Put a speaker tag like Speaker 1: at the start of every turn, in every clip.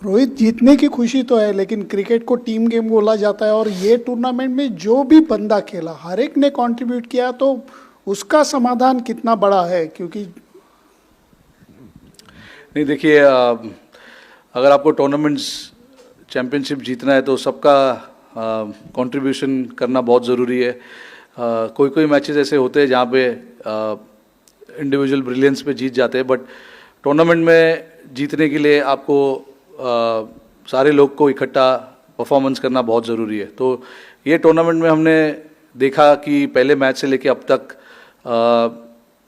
Speaker 1: रोहित, जीतने की खुशी तो है, लेकिन क्रिकेट को टीम गेम बोला जाता है और ये टूर्नामेंट में जो भी बंदा खेला हर एक ने कंट्रीब्यूट किया, तो उसका समाधान कितना बड़ा है? क्योंकि
Speaker 2: नहीं देखिए, अगर आपको टूर्नामेंट्स चैम्पियनशिप जीतना है तो सबका कंट्रीब्यूशन करना बहुत ज़रूरी है। कोई कोई मैचेस ऐसे होते हैं जहाँ पे इंडिविजुअल ब्रिलियंस पे जीत जाते हैं, बट टूर्नामेंट में जीतने के लिए आपको सारे लोग को इकट्ठा परफॉर्मेंस करना बहुत ज़रूरी है। तो ये टूर्नामेंट में हमने देखा कि पहले मैच से लेके अब तक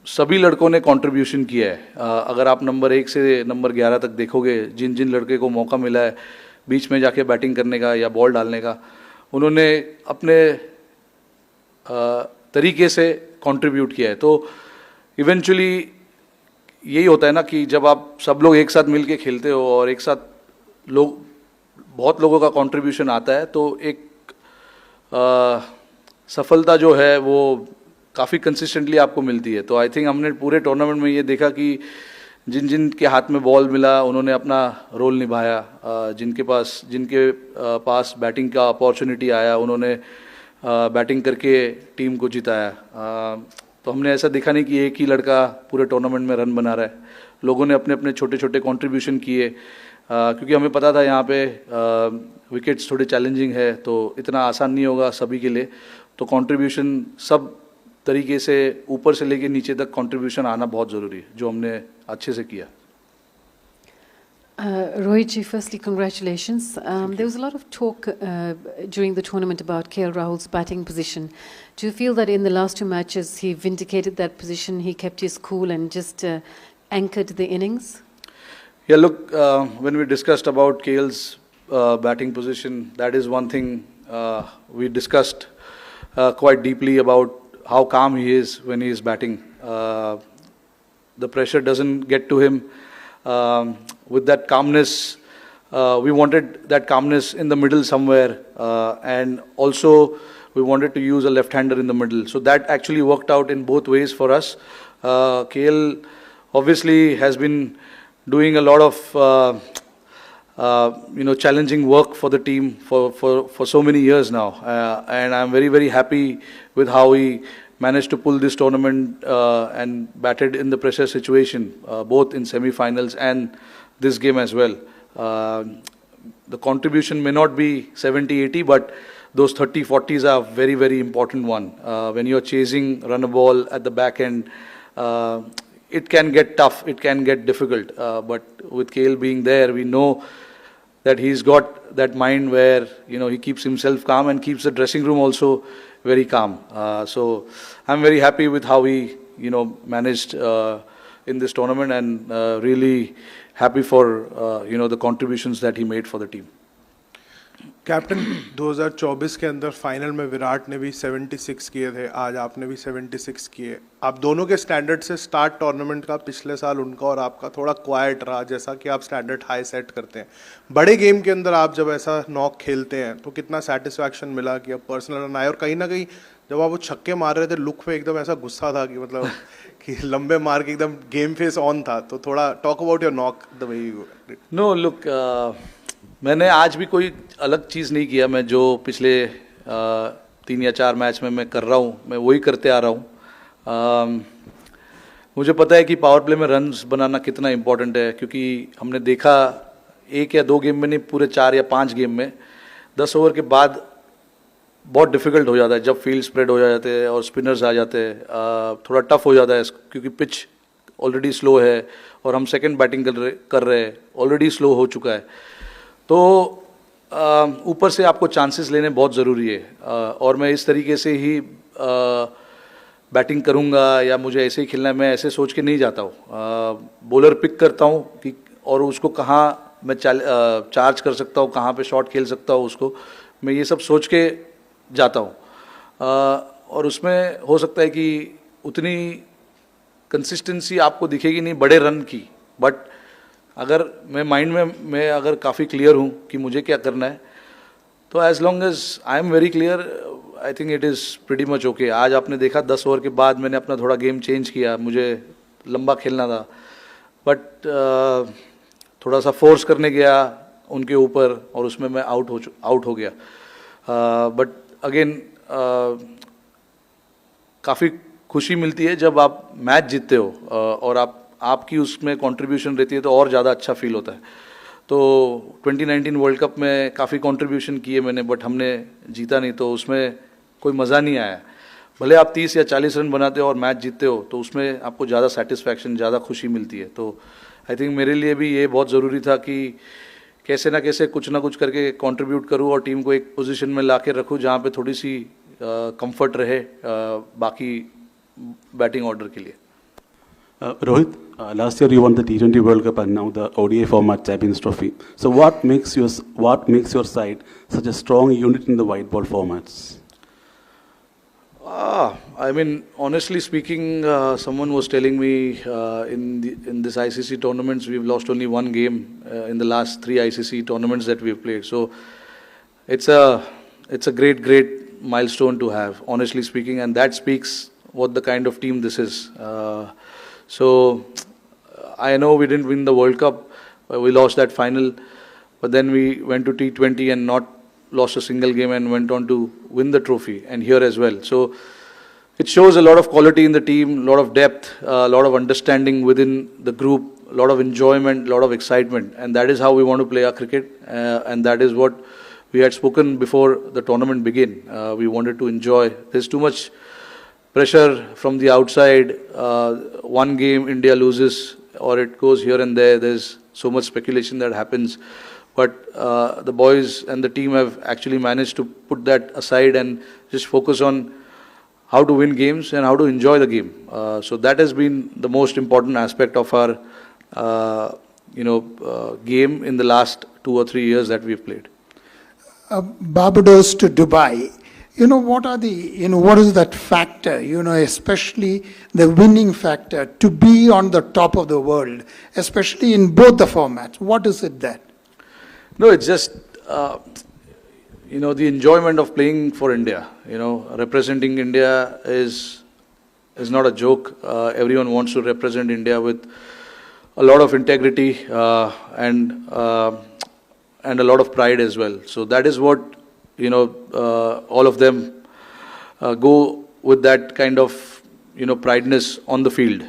Speaker 2: सभी लड़कों ने कंट्रीब्यूशन किया है। अगर आप नंबर 1 से नंबर 11 तक देखोगे, जिन जिन लड़के को मौका मिला है बीच में जाके बैटिंग करने का या बॉल डालने का, उन्होंने अपने तरीके से कंट्रीब्यूट किया है। तो इवेंचुअली यही होता है ना कि जब आप सब लोग एक साथ मिलके खेलते हो और एक साथ बहुत लोगों का कंट्रीब्यूशन आता है, तो एक सफलता जो है वो काफ़ी कंसिस्टेंटली आपको मिलती है। तो आई थिंक हमने पूरे टूर्नामेंट में ये देखा कि जिन जिन के हाथ में बॉल मिला उन्होंने अपना रोल निभाया, जिनके पास बैटिंग का अपॉर्चुनिटी आया उन्होंने बैटिंग करके टीम को जिताया। तो हमने ऐसा देखा नहीं कि एक ही लड़का पूरे टूर्नामेंट में रन बना रहा है। लोगों ने अपने अपने छोटे छोटे कंट्रीब्यूशन किए, क्योंकि हमें पता था यहाँ पे विकेट्स थोड़े चैलेंजिंग है, तो इतना आसान नहीं होगा सभी के लिए। तो कंट्रीब्यूशन सब तरीके से ऊपर से लेके नीचे तक कंट्रीब्यूशन आना बहुत ज़रूरी है, जो हमने अच्छे से किया।
Speaker 3: Rohit ji, firstly, congratulations. There was a lot of talk during the tournament about KL Rahul's batting position. Do you feel that in the last 2 matches he vindicated that position, he kept his cool and just anchored the innings?
Speaker 2: Yeah, look, when we discussed about KL's batting position, that is one thing we discussed quite deeply about how calm he is when he is batting. The pressure doesn't get to him. With that calmness, we wanted that calmness in the middle somewhere, and also we wanted to use a left-hander in the middle. So that actually worked out in both ways for us. KL obviously has been doing a lot of challenging work for the team for so many years now, and I'm very, very happy with how he managed to pull this tournament and batted in the pressure situation, both in semi-finals and this game as well. The contribution may not be 70-80, but those 30-40s are very, very important one. When you're chasing run a ball at the back end, it can get tough, it can get difficult, but with KL being there, we know that he's got that mind where he keeps himself calm and keeps the dressing room also very calm. So I'm very happy with how he managed in this tournament, and really happy for the contributions that he made for the team.
Speaker 4: Captain, 2024 के अंदर final में विराट ने भी 76 किए थे, आज आपने भी 76 किए। आप दोनों के स्टैंडर्ड से स्टार्ट टूर्नामेंट का पिछले साल उनका और आपका थोड़ा क्वाइट रहा, जैसा कि आप स्टैंडर्ड हाई सेट करते हैं। बड़े गेम के अंदर आप जब ऐसा नॉक खेलते हैं तो कितना सेटिस्फैक्शन मिला कि अब पर्सनल रन आए, और कहीं ना कहीं जब आप वो छक्के मार रहे थे लुक पे एकदम ऐसा गुस्सा था कि मतलब कि लंबे मार के एकदम गेम फेस ऑन था। तो थोड़ा talk about your knock the way you did.
Speaker 2: No look, मैंने आज भी कोई अलग चीज़ नहीं किया। मैं जो पिछले 3 या 4 मैच में मैं कर रहा हूँ, मैं वही करते आ रहा हूँ। मुझे पता है कि पावर प्ले में रन्स बनाना कितना इम्पोर्टेंट है, क्योंकि हमने देखा 1 या 2 गेम में नहीं, पूरे 4 या 5 गेम में 10 ओवर के बाद बहुत डिफिकल्ट हो जाता है जब फील्ड स्प्रेड हो जाते हैं और स्पिनर्स आ जाते हैं। थोड़ा टफ हो जाता है क्योंकि पिच ऑलरेडी स्लो है और हम सेकंड बैटिंग कर रहे हैं, ऑलरेडी स्लो हो चुका है। तो ऊपर से आपको चांसेस लेने बहुत ज़रूरी है, और मैं इस तरीके से ही बैटिंग करूंगा या मुझे ऐसे ही खेलना है, मैं ऐसे सोच के नहीं जाता हूँ। बॉलर पिक करता हूँ कि और उसको कहाँ मैं चार्ज कर सकता हूँ, कहाँ पे शॉट खेल सकता हूँ, उसको मैं ये सब सोच के जाता हूँ। और उसमें हो सकता है कि उतनी कंसिस्टेंसी आपको दिखेगी नहीं बड़े रन की, बट अगर मैं माइंड में मैं अगर काफ़ी क्लियर हूँ कि मुझे क्या करना है, तो as long as I am very clear, I think it is pretty much okay. आज आपने देखा 10 ओवर के बाद मैंने अपना थोड़ा गेम चेंज किया, मुझे लंबा खेलना था, बट थोड़ा सा फोर्स करने गया, उनके ऊपर और उसमें मैं आउट हो गया. बट अगेन काफ़ी खुशी मिलती है जब आप मैच जीतते हो और आपकी उसमें कंट्रीब्यूशन रहती है तो और ज़्यादा अच्छा फील होता है. तो 2019 वर्ल्ड कप में काफ़ी कंट्रीब्यूशन किए मैंने, बट हमने जीता नहीं, तो उसमें कोई मज़ा नहीं आया. भले आप 30 या 40 रन बनाते हो और मैच जीतते हो तो उसमें आपको ज़्यादा सेटिस्फैक्शन, ज़्यादा खुशी मिलती है. तो आई थिंक मेरे लिए भी ये बहुत ज़रूरी था कि कैसे ना कैसे कुछ ना कुछ करके कंट्रीब्यूट करूँ और टीम को एक पोजीशन में ला के रखूँ जहाँ पे थोड़ी सी कंफर्ट रहे बाकी बैटिंग ऑर्डर के लिए.
Speaker 5: Rohit, last year you won the T20 World Cup and now the ODI format Champions Trophy. So what makes your side such a strong unit in the white ball formats?
Speaker 2: I mean, honestly speaking, someone was telling me in this ICC tournaments we've lost only one game in the last 3 ICC tournaments that we've played. So it's a great milestone to have, honestly speaking, and that speaks what the kind of team this is. So I know we didn't win the World Cup, we lost that final, but then we went to T20 and not lost a single game and went on to win the trophy, and here as well. So it shows a lot of quality in the team, a lot of depth, a lot of understanding within the group, a lot of enjoyment, a lot of excitement, and that is how we want to play our cricket, and that is what we had spoken before the tournament began. We wanted to enjoy. There's too much pressure from the outside. One game India loses or it goes here and there. There's so much speculation that happens. But the boys and the team have actually managed to put that aside and just focus on how to win games and how to enjoy the game. So that has been the most important aspect of our game in the last 2 or 3 years that we've played.
Speaker 1: Barbados to Dubai. What is that factor, especially the winning factor to be on the top of the world, especially in both the formats? What is it that?
Speaker 2: No, it's just, the enjoyment of playing for India. Representing India is not a joke. Everyone wants to represent India with a lot of integrity and a lot of pride as well. So that is what, all of them go with that kind of, prideness on the field.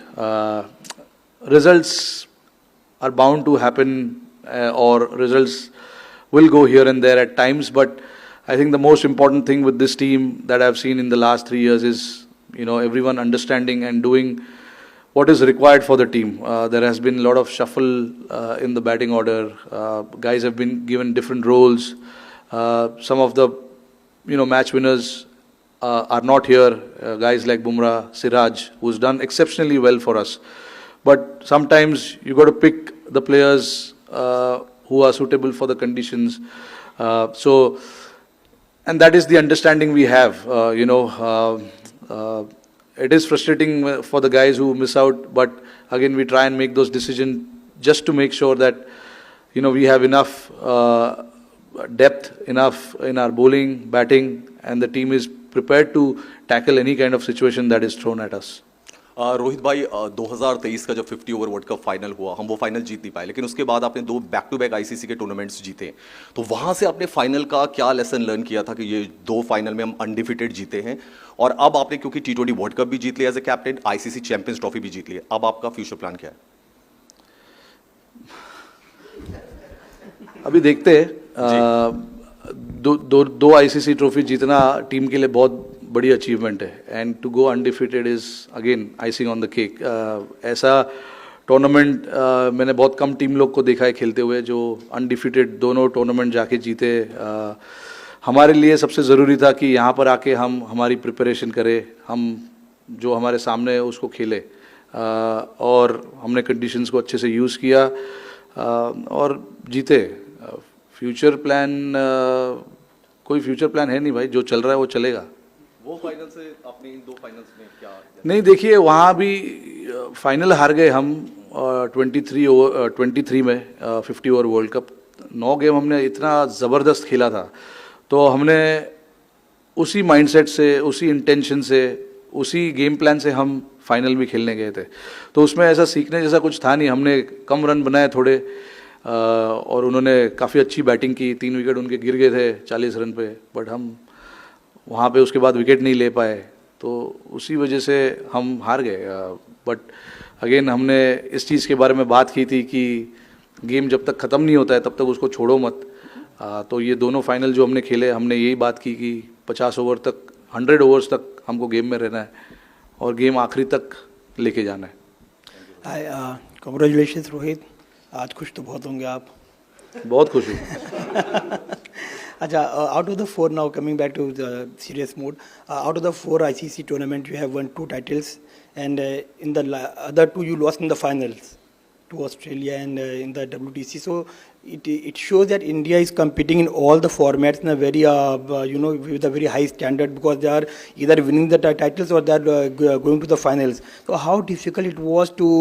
Speaker 2: Results are bound to happen or results will go here and there at times, but I think the most important thing with this team that I've seen in the last 3 years is, everyone understanding and doing what is required for the team. There has been a lot of shuffle in the batting order. Guys have been given different roles. Some of the, match winners are not here. Guys like Bumrah, Siraj, who's done exceptionally well for us. But sometimes you got to pick the players who are suitable for the conditions. And that is the understanding we have. It is frustrating for the guys who miss out, but again we try and make those decisions just to make sure that we have enough depth, enough in our bowling, batting, and the team is prepared to tackle any kind of situation that is thrown at us.
Speaker 6: Rohit भाई 2023 का जब 50 over world cup final हुआ, हम वो final जीत नहीं पाए, लेकिन उसके बाद आपने 2 बैक टू बैक आईसीसी के टूर्नामेंट्स जीते. तो वहां से आपने फाइनल का क्या लेसन लर्न किया था कि ये 2 फाइनल में हम अनडिफिटेड जीते हैं, और अब आपने क्योंकि T20 वर्ल्ड कप भी जीत लिया as a captain, ICC champions trophy भी जीत ली, अब आपका फ्यूचर प्लान क्या है?
Speaker 2: अभी देखते हैं. दो आईसीसी ट्रॉफी जीतना टीम के लिए बहुत बड़ी अचीवमेंट है, and to go undefeated is again icing on the cake. ऐसा टूर्नामेंट मैंने बहुत कम टीम लोग को देखा है खेलते हुए जो अनडिफिटेड दोनों टूर्नामेंट जाके जीते. हमारे लिए सबसे ज़रूरी था कि यहाँ पर आके हम हमारी प्रिपरेशन करें, हम जो हमारे सामने है उसको खेले, और हमने कंडीशंस को अच्छे से यूज़ किया और जीते. फ्यूचर प्लान कोई फ्यूचर प्लान है नहीं भाई, जो चल रहा है वो चलेगा.
Speaker 6: वो फाइनल से अपने इन 2 फाइनल्स में क्या?
Speaker 2: नहीं, देखिए वहाँ भी फाइनल हार गए हम 23 में 50 ओवर वर्ल्ड कप. 9 गेम हमने इतना ज़बरदस्त खेला था, तो हमने उसी माइंडसेट से, उसी इंटेंशन से, उसी गेम प्लान से हम फाइनल भी खेलने गए थे. तो उसमें ऐसा सीखने जैसा कुछ था नहीं. हमने कम रन बनाए थोड़े, और उन्होंने काफ़ी अच्छी बैटिंग की, 3 विकेट उनके गिर गए थे 40 रन पे, बट हम वहाँ पे उसके बाद विकेट नहीं ले पाए, तो उसी वजह से हम हार गए। बट अगेन हमने इस चीज़ के बारे में बात की थी कि गेम जब तक ख़त्म नहीं होता है तब तक उसको छोड़ो मत। तो ये दोनों फाइनल जो हमने खेले, हमने यही बात की कि 50 ओवर तक, 100 ओवर्स तक हमको गेम में रहना है और गेम आखिरी तक लेके जाना है।
Speaker 7: कॉन्ग्रेचुलेशंस रोहित, आज खुश तो बहुत होंगे आप।
Speaker 2: बहुत खुश हूँ।
Speaker 7: अच्छा, out of the 4 now, coming back to the serious mode, out of the 4 ICC tournament you have won 2 titles, and in the other 2 you lost in the finals to Australia and in the WTC. So it shows that India is competing in all the formats in a very with a very high standard, because they are either winning the titles or they are going to the finals. So how difficult it was to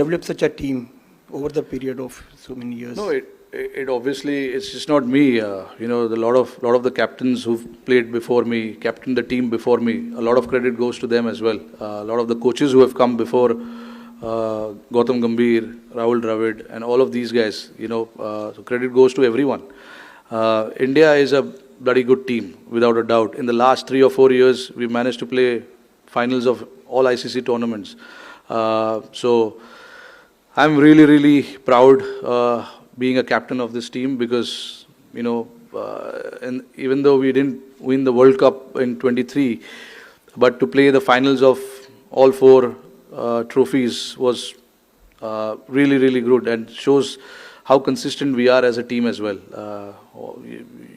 Speaker 7: develop such a team over the period of so many years?
Speaker 2: No, it obviously, it's just not me. The lot of the captains who've played before me, captained the team before me, a lot of credit goes to them as well. A lot of the coaches who have come before, Gautam Gambhir, Rahul Dravid, and all of these guys, so credit goes to everyone. India is a bloody good team, without a doubt. In the last 3 or 4 years, we managed to play finals of all ICC tournaments. So I'm really, really proud being a captain of this team, because and even though we didn't win the World Cup in 23, but to play the finals of all 4 trophies was really, really good, and shows how consistent we are as a team as well.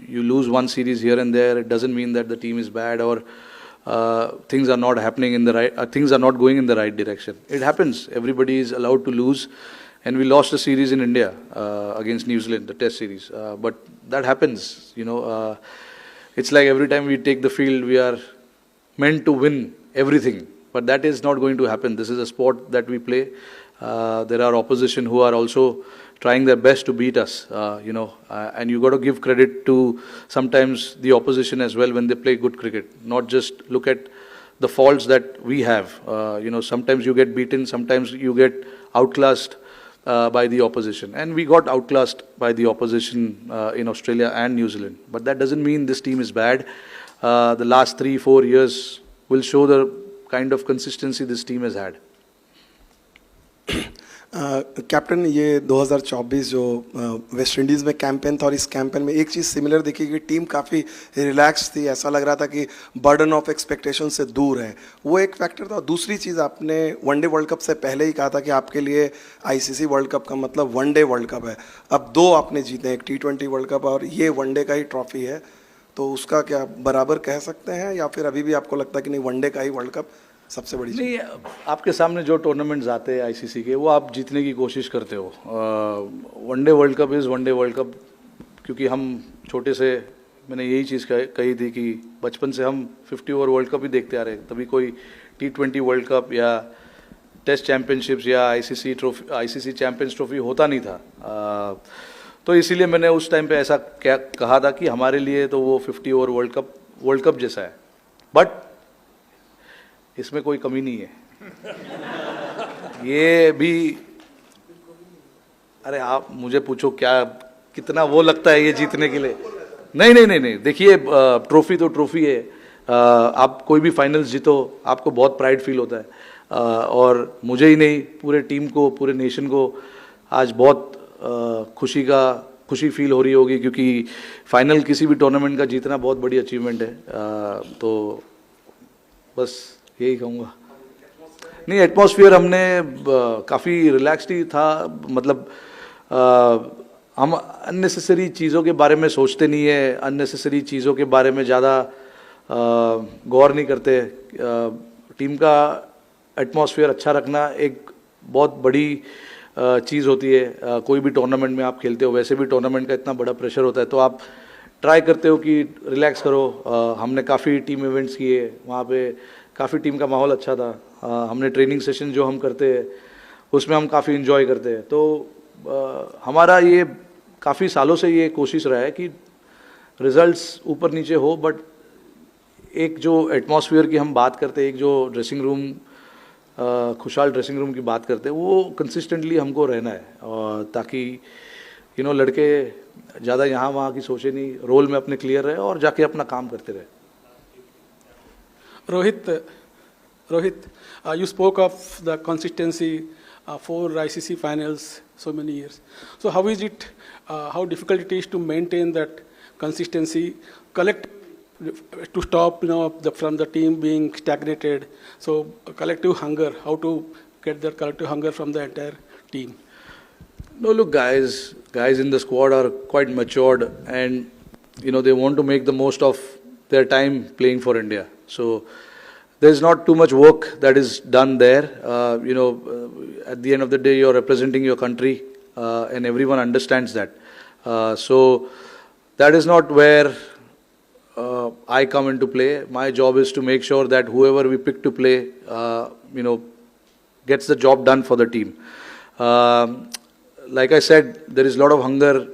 Speaker 2: You lose one series here and there, it doesn't mean that the team is bad or things are not happening in the right, things are not going in the right direction. It happens. Everybody is allowed to lose. And we lost a series in India against New Zealand, the Test series. But that happens, It's like every time we take the field, we are meant to win everything. But that is not going to happen. This is a sport that we play. There are opposition who are also trying their best to beat us, and you got to give credit to sometimes the opposition as well when they play good cricket. Not just look at the faults that we have. Sometimes you get beaten, sometimes you get outclassed by the opposition, and we got outclassed by the opposition in Australia and New Zealand. But that doesn't mean this team is bad. The last 3-4 years will show the kind of consistency this team has had.
Speaker 8: Captain, ये 2024 जो West Indies में campaign था, और इस campaign में एक चीज़ similar दिखी कि टीम काफ़ी रिलैक्स थी, ऐसा लग रहा था कि बर्डन ऑफ एक्सपेक्टेशन से दूर है, वो एक फैक्टर था। दूसरी चीज़, आपने वनडे वर्ल्ड कप से पहले ही कहा था कि आपके लिए आईसीसी वर्ल्ड कप का मतलब वनडे वर्ल्ड कप है। अब 2 आपने जीते हैं, एक T20 वर्ल्ड कप और ये वनडे का ही ट्रॉफी है, तो उसका क्या बराबर कह सकते हैं, या फिर अभी भी आपको लगता है कि नहीं वनडे का ही वर्ल्ड कप सबसे बड़ी चीज़?
Speaker 2: नहीं, आपके सामने जो टूर्नामेंट्स आते हैं आईसीसी के, वो आप जीतने की कोशिश करते हो। One day world cup is one day world cup, क्योंकि हम छोटे से, मैंने यही चीज़ कही थी कि बचपन से हम 50 ओवर वर्ल्ड कप ही देखते आ रहे हैं। तभी कोई T20 वर्ल्ड कप या टेस्ट चैम्पियनशिप्स या आईसीसी चैम्पियंस ट्रॉफी होता नहीं था। तो इसीलिए मैंने उस टाइम पे ऐसा कहा था कि हमारे लिए तो वो 50 ओवर वर्ल्ड कप जैसा है, बट इसमें कोई कमी नहीं है। ये भी, अरे आप मुझे पूछो क्या कितना वो लगता है ये जीतने के लिए? नहीं, देखिए, ट्रॉफी तो ट्रॉफी है। आप कोई भी फाइनल्स जीतो, आपको बहुत प्राइड फील होता है, और मुझे ही नहीं, पूरे टीम को, पूरे नेशन को आज बहुत खुशी फील हो रही होगी, क्योंकि फाइनल किसी भी टूर्नामेंट का जीतना बहुत बड़ी अचीवमेंट है। तो बस यही कहूँगा। नहीं, एटमॉस्फेयर हमने काफ़ी रिलैक्स्ड ही था, मतलब हम अननेसेसरी चीज़ों के बारे में सोचते नहीं है, अननेसेसरी चीज़ों के बारे में ज़्यादा गौर नहीं करते। टीम का एटमॉस्फेयर अच्छा रखना एक बहुत बड़ी चीज़ होती है। कोई भी टूर्नामेंट में आप खेलते हो, वैसे भी टूर्नामेंट का इतना बड़ा प्रेशर होता है, तो आप ट्राई करते हो कि रिलैक्स करो। हमने काफ़ी टीम इवेंट्स किए, वहाँ पे काफ़ी टीम का माहौल अच्छा था। हमने ट्रेनिंग सेशन जो हम करते हैं उसमें हम काफ़ी इन्जॉय करते हैं। तो हमारा ये काफ़ी सालों से ये कोशिश रहा है कि रिजल्ट्स ऊपर नीचे हो, बट एक जो एटमॉस्फेयर की हम बात करते हैं, एक जो ड्रेसिंग रूम खुशहाल ड्रेसिंग रूम की बात करते हैं, वो कंसिस्टेंटली हमको रहना है, ताकि लड़के ज़्यादा यहाँ वहाँ की सोचे नहीं, रोल में अपने क्लियर रहे और जाके अपना काम करते रहे.
Speaker 9: Rohit, you spoke of the consistency for ICC finals so many years. So how is it, how difficult it is to maintain that consistency, to stop from the team being stagnated? So collective hunger, how to get that collective hunger from the entire team?
Speaker 2: No, look, guys in the squad are quite matured, and they want to make the most of their time playing for India. So there's not too much work that is done there. At the end of the day, you're representing your country, and everyone understands that. So that is not where I come into play. My job is to make sure that whoever we pick to play, gets the job done for the team. Like I said, there is a lot of hunger,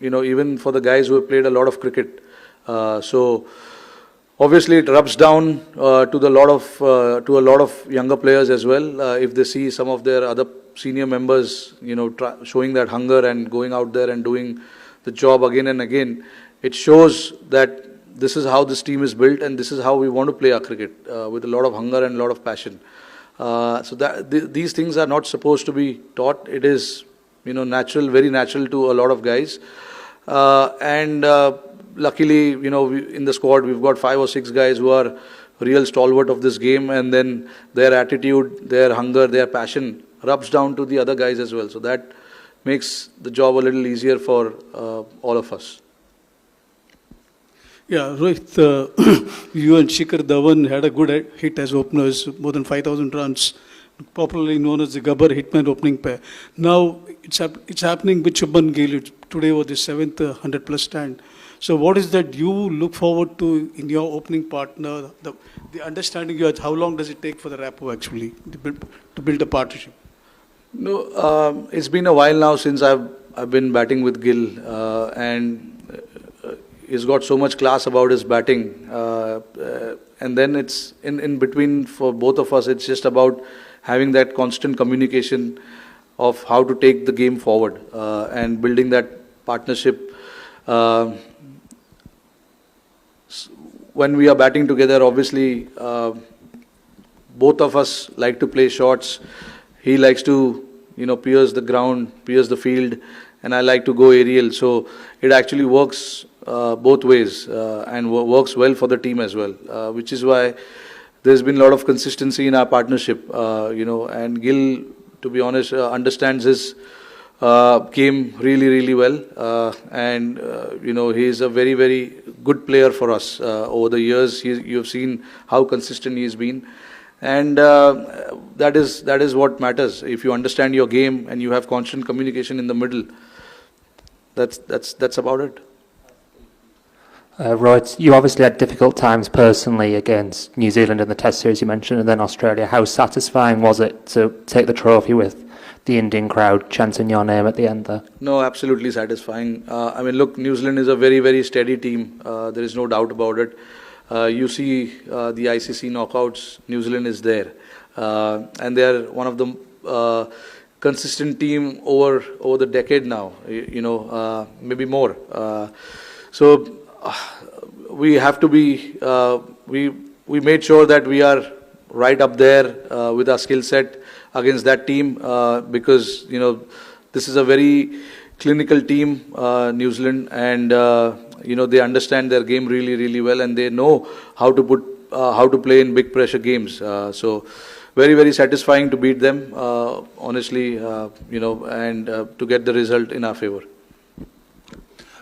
Speaker 2: even for the guys who have played a lot of cricket. So obviously it rubs down to a lot of younger players as well. If they see some of their other senior members, showing that hunger and going out there and doing the job again and again, it shows that this is how this team is built, and this is how we want to play our cricket, with a lot of hunger and a lot of passion. So these things are not supposed to be taught. It is, natural, very natural to a lot of guys. And luckily, in the squad, we've got 5 or 6 guys who are real stalwart of this game, and then their attitude, their hunger, their passion rubs down to the other guys as well. So that makes the job a little easier for all of us.
Speaker 9: Yeah, Rohit, you and Shikhar Dhawan had a good hit as openers, more than 5,000 runs, popularly known as the Gabbar Hitman opening pair. Now it's happening with Shubman Gill. Today was the 7th 100-plus stand. So what is that you look forward to in your opening partner? The understanding you have, how long does it take for the rapport actually to build a partnership?
Speaker 2: No, it's been a while now since I've been batting with Gill, and he's got so much class about his batting, and then it's in between for both of us. It's just about having that constant communication of how to take the game forward, and building that partnership. When we are batting together, obviously, both of us like to play shots. He likes to, pierce the ground, pierce the field, and I like to go aerial. So it actually works both ways, and works well for the team as well, which is why there's been a lot of consistency in our partnership, and Gill, to be honest, understands his game really, really well, and he's a very, very good player for us. Over the years, you've seen how consistent he's been, and that is what matters. If you understand your game and you have constant communication in the middle, that's about it.
Speaker 10: Rohit, you obviously had difficult times personally against New Zealand in the Test series you mentioned, and then Australia. How satisfying was it to take the trophy with the Indian crowd chanting your name at the end there?
Speaker 2: No, absolutely satisfying. Look, New Zealand is a very, very steady team. There is no doubt about it. You see the ICC knockouts, New Zealand is there. And they are one of the consistent team over the decade now, maybe more. So we have to be, we made sure that we are right up there with our skill set against that team, because this is a very clinical team, New Zealand, and they understand their game really, really well, and they know how to play in big pressure games. So very, very satisfying to beat them, honestly, and to get the result in our favor.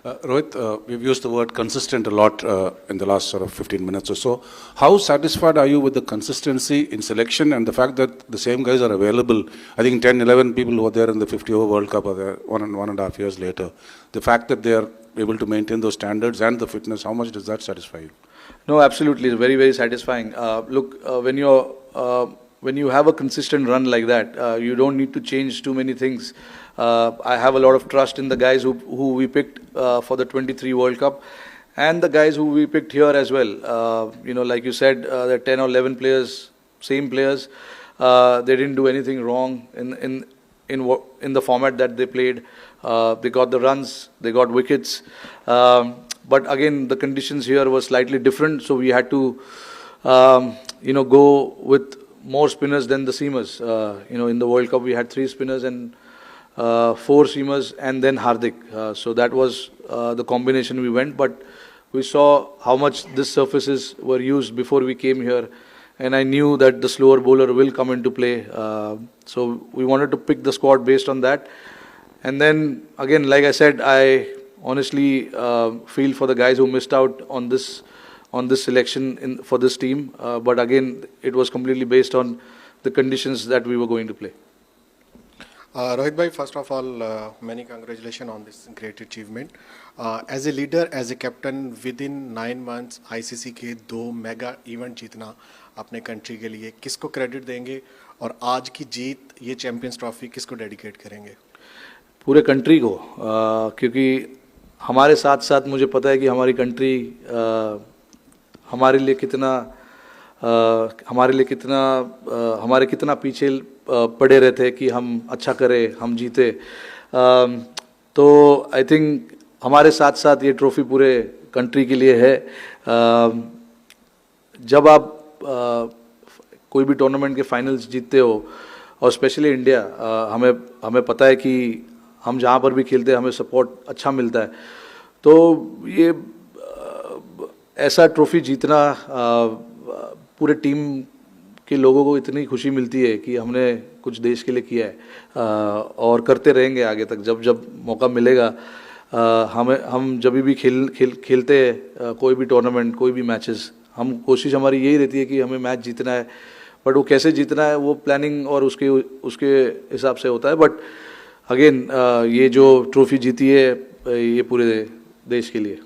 Speaker 11: Rohit, we've used the word consistent a lot in the last sort of 15 minutes or so. How satisfied are you with the consistency in selection and the fact that the same guys are available? I think 10, 11 people who were there in the 50-over World Cup are there 1.5 years later. The fact that they are able to maintain those standards and the fitness, how much does that satisfy you?
Speaker 2: No, absolutely. It's very, very satisfying. Look, when you have a consistent run like that, you don't need to change too many things. I have a lot of trust in the guys who we picked for the 23 World Cup, and the guys who we picked here as well. Like you said, there are 10 or 11 players same players. They didn't do anything wrong in the format that they played. They got the runs, they got wickets. But again, the conditions here were slightly different, so we had to, go with more spinners than the seamers. In the World Cup, we had 3 spinners and 4 seamers, and then Hardik. So that was the combination we went. But we saw how much these surfaces were used before we came here, and I knew that the slower bowler will come into play. So we wanted to pick the squad based on that. And then again, like I said, I honestly feel for the guys who missed out on this selection for this team. But again, it was completely based on the conditions that we were going to play.
Speaker 12: Rohit bhai, first of all, many congratulations on this great achievement. As a leader, as a captain, within 9 months, ICC के 2 mega event जीतना अपने country के लिए किसको credit देंगे, और आज की जीत, ये चैंपियंस ट्रॉफी किसको डेडिकेट करेंगे?
Speaker 2: पूरे कंट्री को, क्योंकि हमारे साथ साथ मुझे पता है कि हमारी कंट्री हमारे कितना पीछे पड़े रहते कि हम अच्छा करें, हम जीते. तो आई थिंक हमारे साथ साथ ये ट्रॉफी पूरे कंट्री के लिए है. जब आप कोई भी टूर्नामेंट के फाइनल्स जीतते हो, और स्पेशली इंडिया, हमें पता है कि हम जहाँ पर भी खेलते हैं हमें सपोर्ट अच्छा मिलता है. तो ये ऐसा ट्रॉफी जीतना, पूरे टीम के लोगों को इतनी खुशी मिलती है कि हमने कुछ देश के लिए किया है, और करते रहेंगे आगे तक. जब मौका मिलेगा, हम जब भी खेलते हैं कोई भी टूर्नामेंट, कोई भी मैचेस, कोशिश हमारी यही रहती है कि हमें मैच जीतना है. बट वो कैसे जीतना है, वो प्लानिंग और उसके हिसाब से होता है. बट अगेन, ये जो ट्रॉफी जीती है, ये पूरे देश के लिए.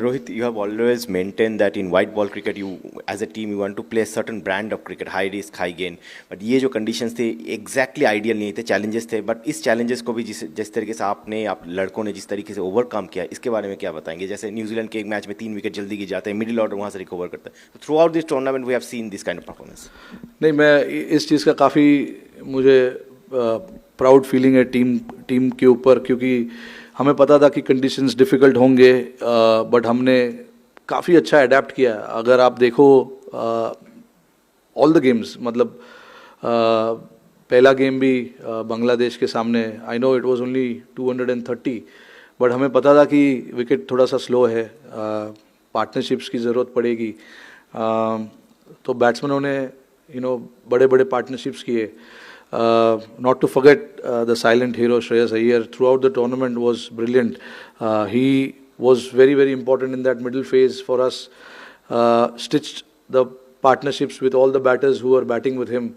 Speaker 13: Rohit, you have always maintained that in white ball cricket, you as a team you want to play a certain brand of cricket, high risk, high gain. But ये जो conditions थे exactly ideal नहीं थे, challenges थे. But इस challenges को भी जिस तरीके से आप लड़कों ने जिस तरीके से overcome किया, इसके बारे में क्या बताएंगे? जैसे न्यूजीलैंड के एक मैच में 3 विकेट जल्दी गिर जाते हैं, मिडिल ऑर्डर वहाँ से रिकवर करता है. Throughout this tournament we have seen this kind of performance.
Speaker 2: नहीं, मैं इस चीज़ का काफ़ी मुझे प्राउड फीलिंग है टीम के ऊपर, क्योंकि हमें पता था कि कंडीशंस डिफ़िकल्ट होंगे, बट हमने काफ़ी अच्छा अडेप्ट किया. अगर आप देखो ऑल द गेम्स, मतलब पहला गेम भी बांग्लादेश के सामने, I know it was only 230, but हमें पता था कि विकेट थोड़ा सा स्लो है, पार्टनरशिप्स की ज़रूरत पड़ेगी. तो बैट्समैनों ने बड़े बड़े पार्टनरशिप्स किए. Not to forget the silent hero Shreyas Iyer throughout the tournament was brilliant. He was very, very important in that middle phase for us. Stitched the partnerships with all the batters who were batting with him.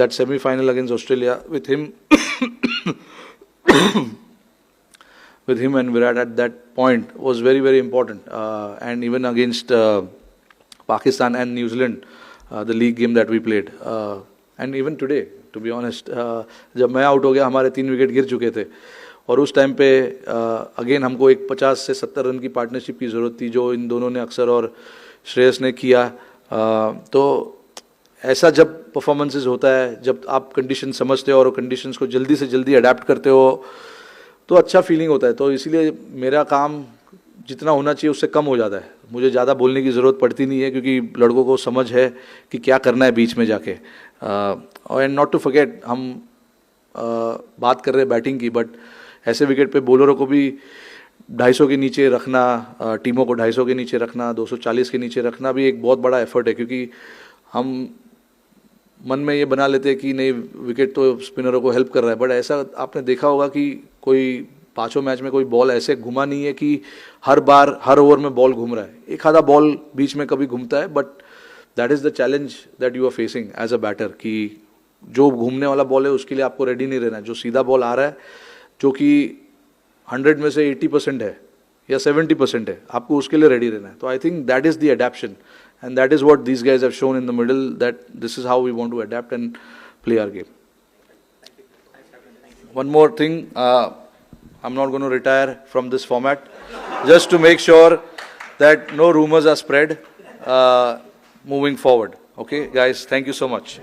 Speaker 2: That semi-final against Australia with him, with him and Virat at that point was very, very important. And even against Pakistan and New Zealand, the league game that we played, and even today. To be honest, जब मैं out हो गया हमारे 3 wicket गिर चुके थे, और उस टाइम पे अगेन हमको एक 50 से 70 रन की पार्टनरशिप की ज़रूरत थी, जो इन दोनों ने अक्सर और श्रेयस ने किया. तो ऐसा जब परफॉर्मेंसेस होता है, जब आप कंडीशन समझते हो और कंडीशंस को जल्दी से जल्दी अडेप्ट करते हो, तो अच्छा फीलिंग होता है. तो इसीलिए मेरा काम जितना होना चाहिए उससे कम हो जाता है. मुझे ज़्यादा बोलने की ज़रूरत पड़ती नहीं है, क्योंकि लड़कों को समझ है कि क्या करना है बीच में जाके. एंड नॉट टू फॉरगेट, हम बात कर रहे हैं बैटिंग की, बट ऐसे विकेट पे बॉलरों को भी 250 के नीचे रखना, टीमों को 250 के नीचे रखना, 240 के नीचे रखना भी एक बहुत बड़ा एफर्ट है. क्योंकि हम मन में ये बना लेते हैं कि नहीं, विकेट तो स्पिनरों को हेल्प कर रहा है, बट ऐसा आपने देखा होगा कि कोई 5 मैच में कोई बॉल ऐसे घुमा नहीं है कि हर बार हर ओवर में बॉल घूम रहा है. एक आधा बॉल बीच में कभी घूमता है, but that is the challenge that you are facing as a batter, कि जो घूमने वाला बॉल है उसके लिए आपको रेडी नहीं रहना है. जो सीधा बॉल आ रहा है, जो कि 100 में से 80% है या 70% है, आपको उसके लिए रेडी रहना है. तो I think that is the adaption, and that is what these guys have shown in the middle, that this is how we want to adapt and play our game. One more thing, I'm not going to retire from this format, just to make sure that no rumors are spread. moving forward. Okay, guys, thank you so much.